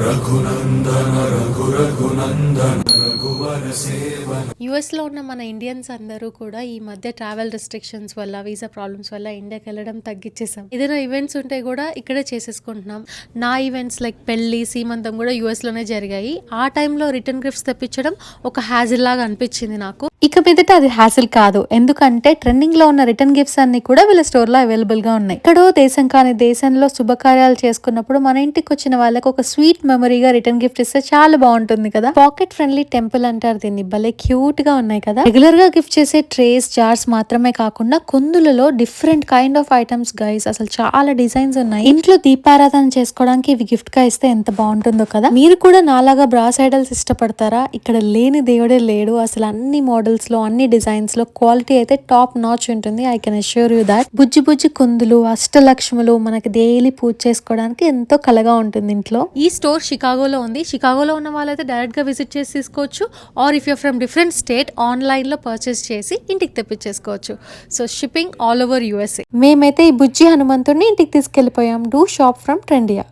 రఘునందన రఘునందన రఘువర సేవన. యుఎస్లో ఉన్న మన ఇండియన్స్ అందరూ కూడా ఈ మధ్య ట్రావెల్ రెస్ట్రిక్షన్స్ వల్ల, వీసా ప్రాబ్లమ్స్ వల్ల ఇండియాకి వెళ్ళడం తగ్గించేసాం. ఏదైనా ఈవెంట్స్ ఉంటే కూడా ఇక్కడే చేసేసుకుంటున్నాం. నా ఈవెంట్స్ లైక్ పెళ్లి, సీమంతం కూడా యుఎస్లోనే జరిగాయి. ఆ టైంలో రిటర్న్ గిఫ్ట్స్ తెప్పించడం ఒక హ్యాజిల్ లాగా అనిపించింది నాకు. ఇక మీదట అది హ్యాసిల్ కాదు, ఎందుకంటే ట్రెండింగ్ లో ఉన్న రిటర్న్ గిఫ్ట్స్ అన్ని కూడా వీళ్ళ స్టోర్ లో అవైలబుల్ గా ఉన్నాయి. ఇక్కడో దేశం కాని దేశంలో శుభకార్యాలు చేసుకున్నప్పుడు మన ఇంటికి వచ్చిన వాళ్ళకి ఒక స్వీట్ మెమరీగా రిటర్న్ గిఫ్ట్ ఇస్తే చాలా బాగుంటుంది కదా. పాకెట్ ఫ్రెండ్లీ టెంపుల్ అంటారు దీన్ని. భలే క్యూట్ గా ఉన్నాయి కదా. రెగ్యులర్ గా గిఫ్ట్ చేసే ట్రేస్, జార్స్ మాత్రమే కాకుండా కుందులలో different kind of items guys, అసలు చాలా డిజైన్స్ ఉన్నాయి. ఇంట్లో దీపారాధన చేసుకోవడానికి ఇవి గిఫ్ట్ గా ఇస్తే ఎంత బాగుంటుందో కదా. మీరు కూడా నాలాగా బ్రాస్ ఐడల్స్ ఇష్టపడతారా? ఇక్కడ లేని దేవుడే లేడు. అసలు అన్ని మోడల్స్ లో, అన్ని డిజైన్స్ లో క్వాలిటీ అయితే టాప్ నాచ్ ఉంటుంది. I can assure you that. బుజ్జి బుజ్జి కుందులు, అష్టలక్ష్ములు మనకి డైలీ పూజ చేసుకోవడానికి ఎంతో కలగా ఉంటుంది ఇంట్లో. ఈ స్టోర్ షికాగోలో ఉంది. షికాగోలో ఉన్న వాళ్ళైతే డైరెక్ట్ గా విజిట్ చేసి తీసుకోవచ్చు. Or if you from different state, online లో పర్చేస్ చేసి ఇంటికి తెప్పించేసుకోవచ్చు. So shipping all over USA. మేమైతే ఈ బుజ్జి హనుమంతుడిని ఇంటికి తీసుకెళ్లిపోయాం. Do shop from ట్రెండియా.